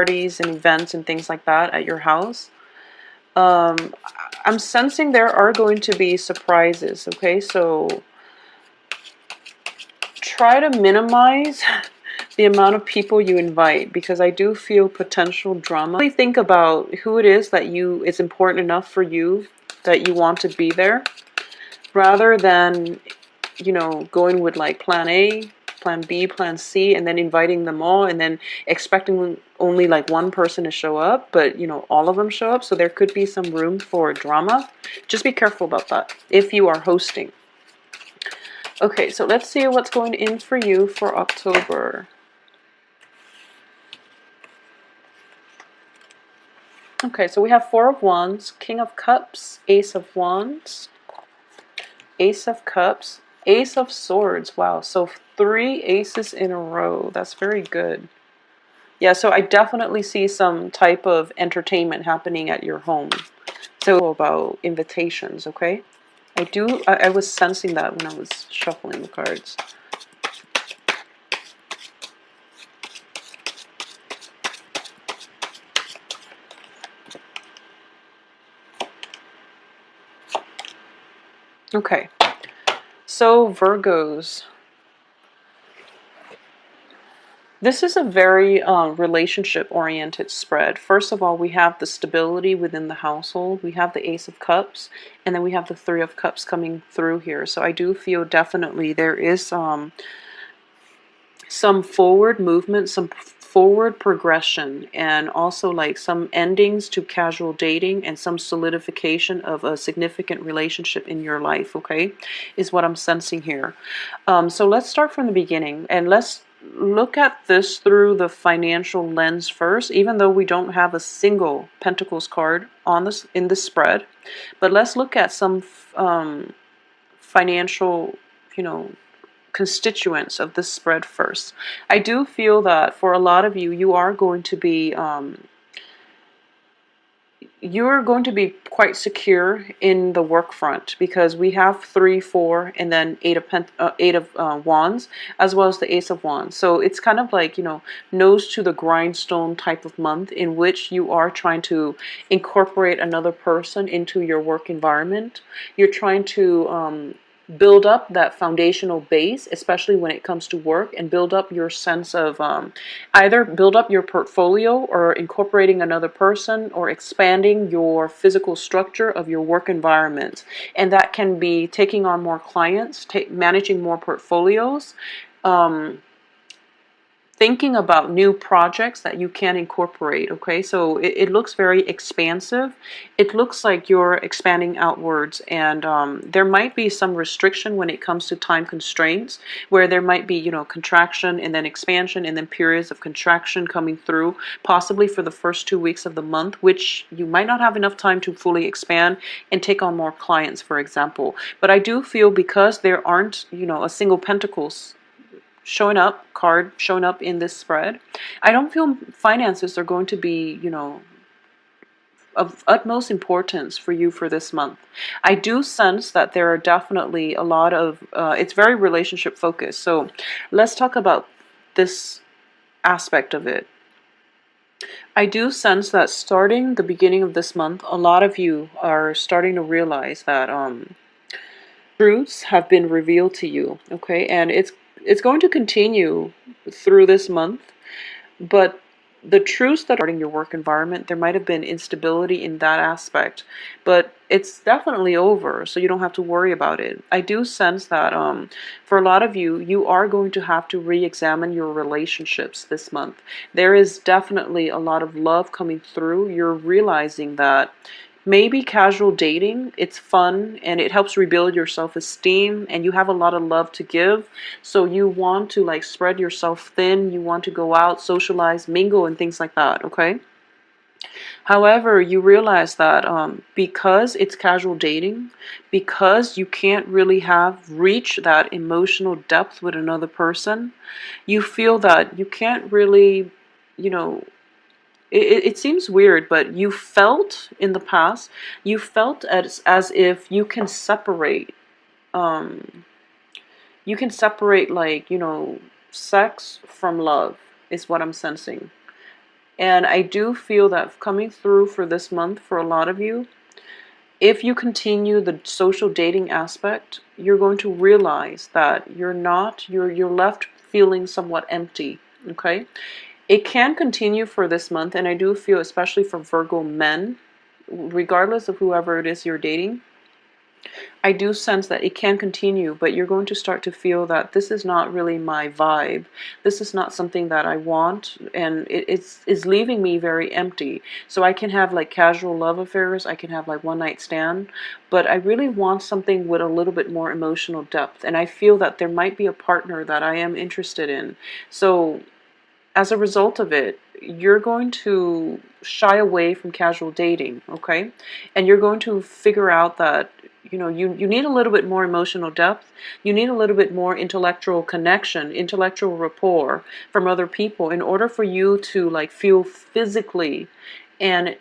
parties and events and things like that at your house. I'm sensing there are going to be surprises, okay? So try to minimize the amount of people you invite, because I do feel potential drama. Really think about who it is that is important enough for you that you want to be there, rather than, you know, going with like plan A, plan B, plan C, and then inviting them all and then expecting only like one person to show up, but you know, all of them show up. So there could be some room for drama. Just be careful about that if you are hosting. Okay, so let's see what's going in for you for October. Okay, so we have Four of Wands, King of Cups, Ace of Wands, Ace of Cups, Ace of Swords. Wow, so 3 aces in a row. That's very good. Yeah, so I definitely see some type of entertainment happening at your home. So about invitations, okay? I was sensing that when I was shuffling the cards. Okay, so Virgos. This is a very relationship-oriented spread. First of all, we have the stability within the household. We have the Ace of Cups, and then we have the Three of Cups coming through here. So I do feel definitely there is some forward movement, some forward progression, and also like some endings to casual dating and some solidification of a significant relationship in your life, okay, is what I'm sensing here. So let's start from the beginning, and let's look at this through the financial lens first, even though we don't have a single Pentacles card on this in the spread. But let's look at some financial, you know, constituents of this spread first. I do feel that for a lot of you, you're going to be quite secure in the work front, because we have 3, 4, and then eight of wands, as well as the Ace of Wands. So it's kind of like, you know, nose to the grindstone type of month, in which you are trying to incorporate another person into your work environment. You're trying to build up that foundational base, especially when it comes to work, and build up your sense of either build up your portfolio, or incorporating another person, or expanding your physical structure of your work environment. And that can be taking on more clients, managing more portfolios, thinking about new projects that you can incorporate, okay? So it looks very expansive. It looks like you're expanding outwards, and there might be some restriction when it comes to time constraints, where there might be, you know, contraction and then expansion, and then periods of contraction coming through, possibly for the first 2 weeks of the month, which you might not have enough time to fully expand and take on more clients, for example. But I do feel, because there aren't, you know, a single Pentacles showing up in this spread, I don't feel finances are going to be, you know, of utmost importance for you for this month. I do sense that there are definitely a lot of it's very relationship focused. So let's talk about this aspect of it. I do sense that starting the beginning of this month, a lot of you are starting to realize that truths have been revealed to you, okay? And it's going to continue through this month, but the truths that are in your work environment, there might have been instability in that aspect, but it's definitely over, so you don't have to worry about it. I do sense that for a lot of you, you are going to have to re-examine your relationships this month. There is definitely a lot of love coming through. You're realizing that maybe casual dating, it's fun and it helps rebuild your self-esteem, and you have a lot of love to give, so you want to like spread yourself thin, you want to go out, socialize, mingle, and things like that, okay? However, you realize that because it's casual dating, because you can't really reach that emotional depth with another person, you feel that you can't really, you know, it seems weird, but you felt in the past, you felt as if you can separate, like, you know, sex from love, is what I'm sensing. And I do feel that coming through for this month for a lot of you, if you continue the social dating aspect, you're going to realize that you're left feeling somewhat empty, okay? It can continue for this month, and I do feel, especially for Virgo men, regardless of whoever it is you're dating, I do sense that it can continue, but you're going to start to feel that this is not really my vibe. This is not something that I want, and it's leaving me very empty. So I can have like casual love affairs, I can have like one night stand, but I really want something with a little bit more emotional depth, and I feel that there might be a partner that I am interested in. So as a result of it, you're going to shy away from casual dating, okay? And you're going to figure out that, you need a little bit more emotional depth. You need a little bit more intellectual connection, intellectual rapport from other people in order for you to like feel physically and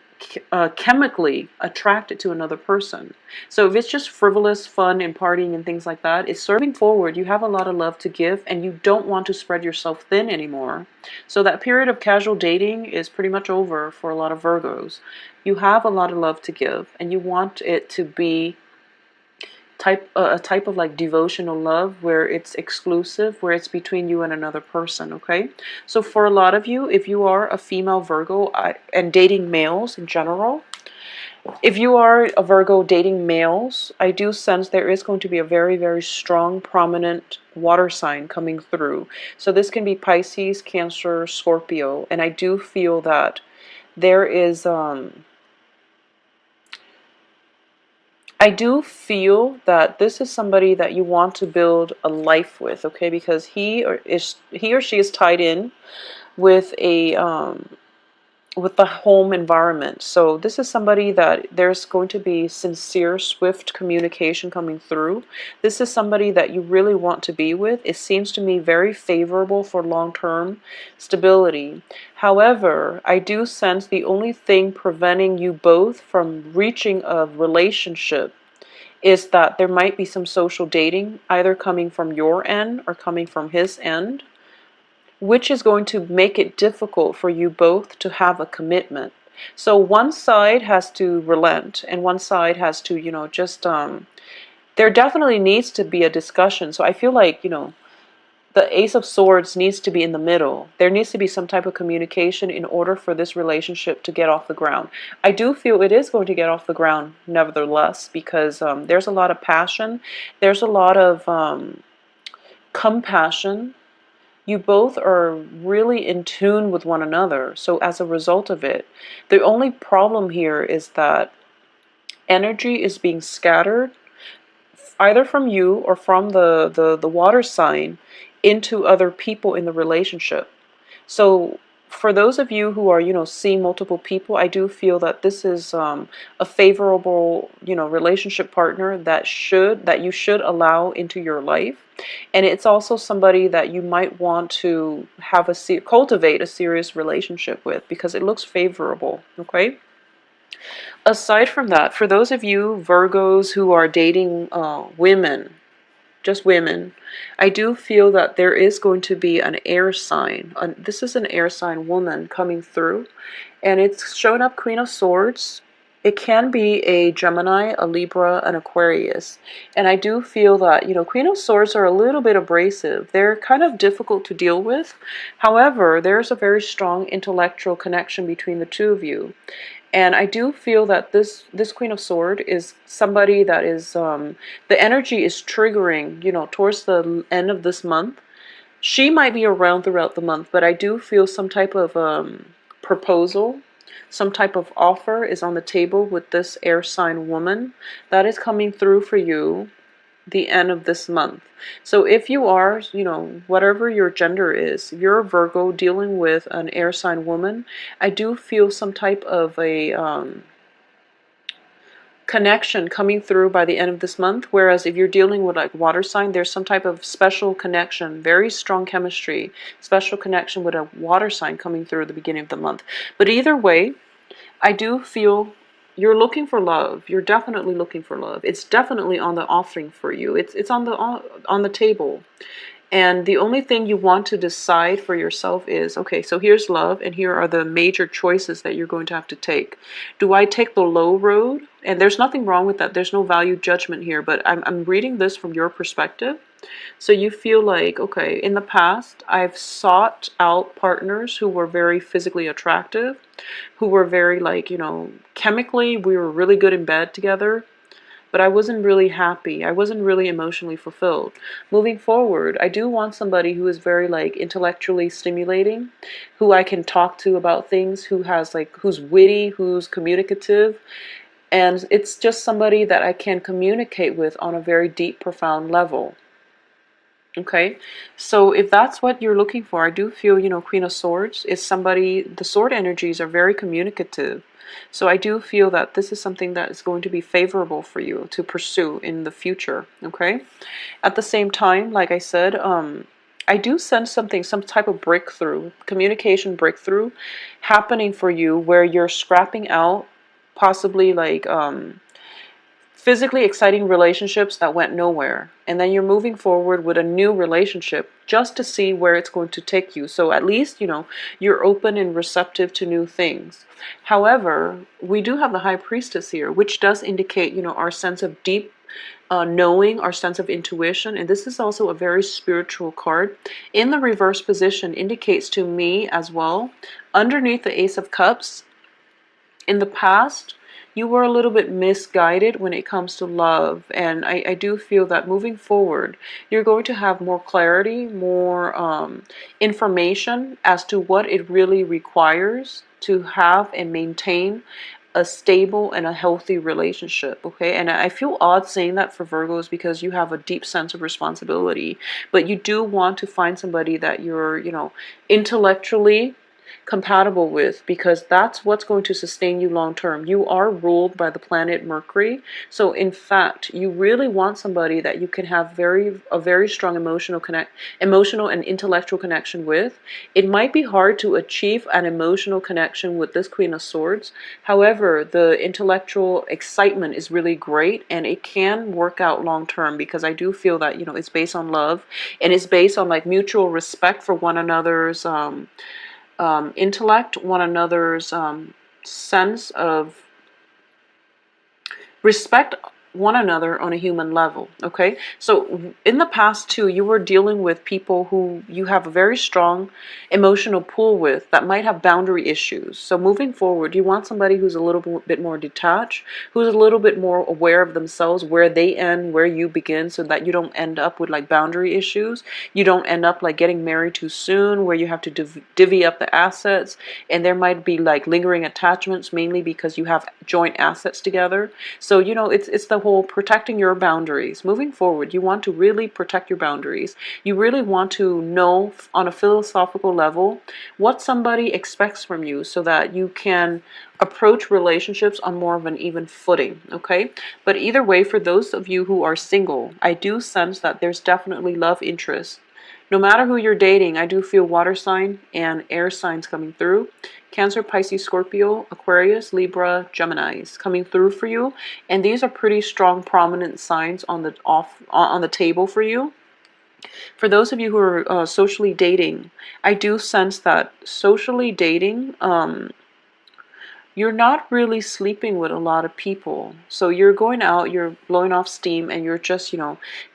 chemically attracted to another person. So if it's just frivolous fun and partying and things like that, it's serving forward. You have a lot of love to give and you don't want to spread yourself thin anymore. So that period of casual dating is pretty much over for a lot of Virgos. You have a lot of love to give and you want it to be a type of like devotional love where it's exclusive, where it's between you and another person, okay? So for a lot of you, if you are a female Virgo and dating males in general, if you are a Virgo dating males, I do sense there is going to be a very, very strong, prominent water sign coming through. So this can be Pisces, Cancer, Scorpio, and I do feel that there is I do feel that this is somebody that you want to build a life with, okay? Because he or she is tied in with with the home environment. So this is somebody that there's going to be sincere, swift communication coming through. This is somebody that you really want to be with. It seems to me very favorable for long-term stability. However, I do sense the only thing preventing you both from reaching a relationship is that there might be some social dating, either coming from your end or coming from his end, which is going to make it difficult for you both to have a commitment. So one side has to relent and one side has to, just, there definitely needs to be a discussion. So I feel like, the Ace of Swords needs to be in the middle. There needs to be some type of communication in order for this relationship to get off the ground. I do feel it is going to get off the ground nevertheless because there's a lot of passion. There's a lot of compassion. You both are really in tune with one another. So as a result of it, the only problem here is that energy is being scattered either from you or from the water sign into other people in the relationship. So for those of you who are, seeing multiple people, I do feel that this is a favorable, relationship partner that you should allow into your life. And it's also somebody that you might want to have cultivate a serious relationship with because it looks favorable, okay? Aside from that, for those of you Virgos who are dating women, just women, I do feel that there is going to be an air sign. This is an air sign woman coming through, and it's showing up Queen of Swords. It can be a Gemini, a Libra, an Aquarius. And I do feel that, Queen of Swords are a little bit abrasive. They're kind of difficult to deal with. However, there's a very strong intellectual connection between the two of you. And I do feel that this Queen of Swords is somebody that is, the energy is triggering, towards the end of this month. She might be around throughout the month, but I do feel some type of proposal, some type of offer is on the table with this air sign woman that is coming through for you the end of this month. So if you are, whatever your gender is, if you're a Virgo dealing with an air sign woman, I do feel some type of a connection coming through by the end of this month. Whereas if you're dealing with like water sign, there's some type of special connection, very strong chemistry, special connection with a water sign coming through at the beginning of the month. But either way, I do feel you're looking for love. You're definitely looking for love. It's definitely on the offering for you. It's on the table. And the only thing you want to decide for yourself is, okay, so here's love, and here are the major choices that you're going to have to take. Do I take the low road? And there's nothing wrong with that. There's no value judgment here, but I'm reading this from your perspective. So you feel like, okay, in the past, I've sought out partners who were very physically attractive, who were very, like, chemically, we were really good in bed together, but I wasn't really happy. I wasn't really emotionally fulfilled. Moving forward, I do want somebody who is very, like, intellectually stimulating, who I can talk to about things, who's witty, who's communicative, and it's just somebody that I can communicate with on a very deep, profound level. Okay, so if that's what you're looking for, I do feel, Queen of Swords is somebody, the sword energies are very communicative. So I do feel that this is something that is going to be favorable for you to pursue in the future, okay? At the same time, like I said, I do sense some type of breakthrough, communication breakthrough happening for you where you're scrapping out possibly like physically exciting relationships that went nowhere, and then you're moving forward with a new relationship just to see where it's going to take you. So at least you're open and receptive to new things. However, we do have the High Priestess here, which does indicate our sense of deep knowing, our sense of intuition, and this is also a very spiritual card. In the reverse position indicates to me as well, underneath the Ace of Cups, in the past, you were a little bit misguided when it comes to love. And I do feel that moving forward, you're going to have more clarity, more information as to what it really requires to have and maintain a stable and a healthy relationship. Okay, and I feel odd saying that for Virgos because you have a deep sense of responsibility, but you do want to find somebody that you're intellectually compatible with, because that's what's going to sustain you long term. You are ruled by the planet Mercury, so in fact you really want somebody that you can have a very strong emotional and intellectual connection with. It might be hard to achieve an emotional connection with this Queen of Swords. However, the intellectual excitement is really great, and it can work out long term, because I do feel that it's based on love, and it's based on like mutual respect for one another's intellect, one another's sense of respect one another on a human level. Okay, so in the past too, you were dealing with people who you have a very strong emotional pull with that might have boundary issues. So moving forward, you want somebody who's a little bit more detached, who's a little bit more aware of themselves, where they end, where you begin, so that you don't end up with like boundary issues. You don't end up like getting married too soon, where you have to divvy up the assets, and there might be like lingering attachments, mainly because you have joint assets together. So it's the whole protecting your boundaries. Moving forward, you want to really protect your boundaries. You really want to know on a philosophical level what somebody expects from you, so that you can approach relationships on more of an even footing. Okay, but either way, for those of you who are single, I do sense that there's definitely love interest. No matter who you're dating, I do feel water sign and air signs coming through. Cancer, Pisces, Scorpio, Aquarius, Libra, Geminis coming through for you. And these are pretty strong, prominent signs on the table for you. For those of you who are socially dating, I do sense that socially dating, you're not really sleeping with a lot of people. So you're going out, you're blowing off steam, and you're just,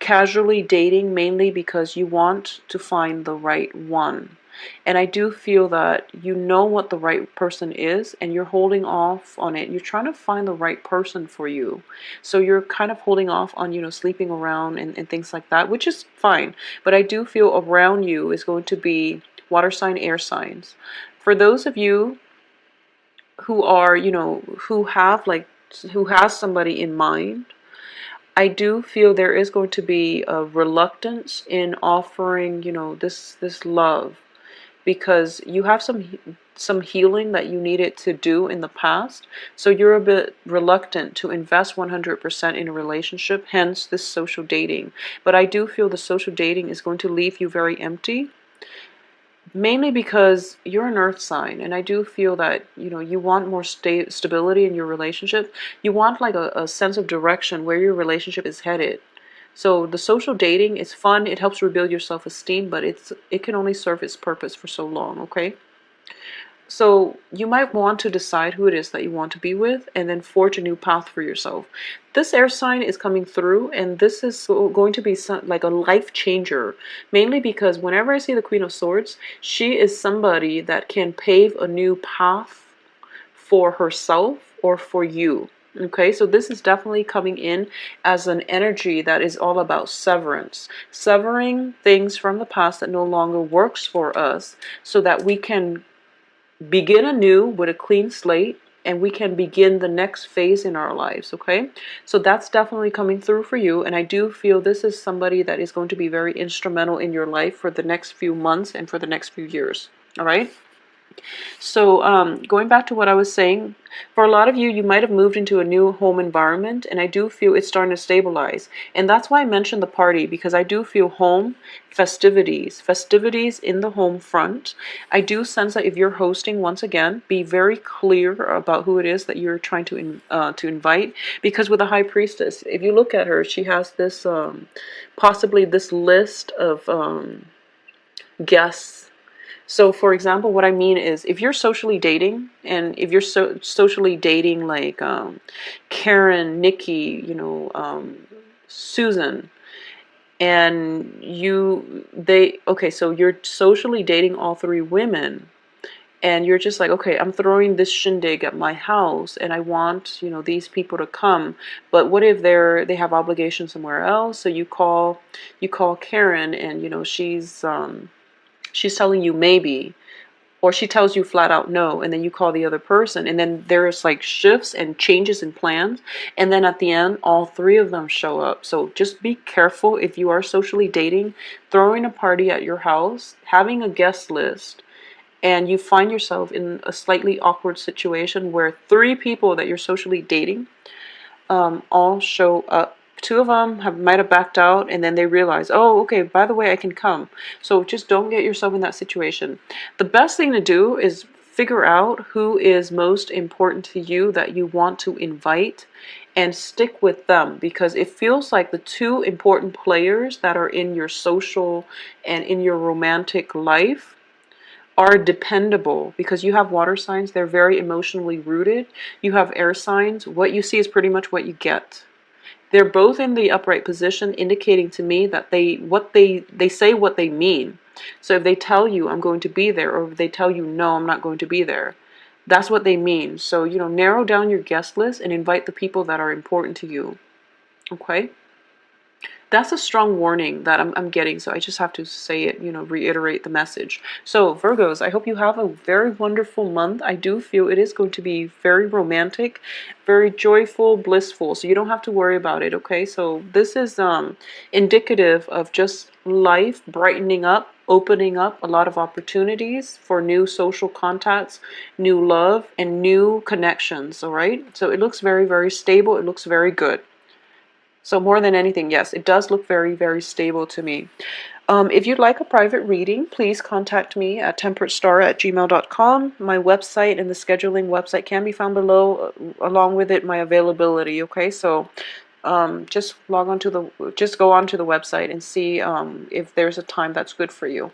casually dating, mainly because you want to find the right one. And I do feel that you know what the right person is, and you're holding off on it. You're trying to find the right person for you. So you're kind of holding off on, sleeping around and things like that, which is fine. But I do feel around you is going to be water sign, air signs. For those of you who are, who has somebody in mind, I do feel there is going to be a reluctance in offering, this love, because you have some healing that you needed to do in the past. So you're a bit reluctant to invest 100% in a relationship, hence this social dating. But I do feel the social dating is going to leave you very empty, mainly because you're an earth sign, and I do feel that you want more stability in your relationship. You want like a sense of direction where your relationship is headed. So the social dating is fun. It helps rebuild your self-esteem, but it can only serve its purpose for so long, okay? So you might want to decide who it is that you want to be with and then forge a new path for yourself. This air sign is coming through, and this is going to be like a life changer, mainly because whenever I see the Queen of Swords, she is somebody that can pave a new path for herself or for you. Okay, so this is definitely coming in as an energy that is all about severance, severing things from the past that no longer works for us so that we can begin anew with a clean slate, and we can begin the next phase in our lives. Okay, so that's definitely coming through for you, and I do feel this is somebody that is going to be very instrumental in your life for the next few months and for the next few years. All right. So going back to what I was saying, for a lot of you, you might have moved into a new home environment, and I do feel it's starting to stabilize. And that's why I mentioned the party, because I do feel home, festivities in the home front. I do sense that if you're hosting, once again, be very clear about who it is that you're trying to invite, because with the High Priestess, if you look at her, she has this possibly this list of guests. So, for example, what I mean is, if you're socially dating, and if you're socially dating like Karen, Nikki, Susan, and okay, so you're socially dating all three women, and you're just like, okay, I'm throwing this shindig at my house, and I want, these people to come, but what if they have obligations somewhere else? So you call Karen, and she's telling you maybe, or she tells you flat out no, and then you call the other person, and then there's like shifts and changes in plans, and then at the end all three of them show up. So just be careful if you are socially dating, throwing a party at your house, having a guest list, and you find yourself in a slightly awkward situation where three people that you're socially dating all show up. Two of them might have backed out, and then they realize, oh, okay, by the way, I can come. So just don't get yourself in that situation. The best thing to do is figure out who is most important to you that you want to invite, and stick with them, because it feels like the two important players that are in your social and in your romantic life are dependable, because you have water signs, they're very emotionally rooted. You have air signs, what you see is pretty much what you get. They're both in the upright position, indicating to me that they say what they mean. So if they tell you I'm going to be there, or if they tell you no, I'm not going to be there, that's what they mean. So, narrow down your guest list and invite the people that are important to you. Okay? That's a strong warning that I'm getting, so I just have to say it, reiterate the message. So, Virgos, I hope you have a very wonderful month. I do feel it is going to be very romantic, very joyful, blissful, so you don't have to worry about it, okay? So, this is indicative of just life brightening up, opening up a lot of opportunities for new social contacts, new love, and new connections, all right? So, it looks very, very stable. It looks very good. So more than anything, yes, it does look very, very stable to me. If you'd like a private reading, please contact me at temperatestar@gmail.com. My website and the scheduling website can be found below, along with it my availability. Okay, so just go on to the website and see if there's a time that's good for you.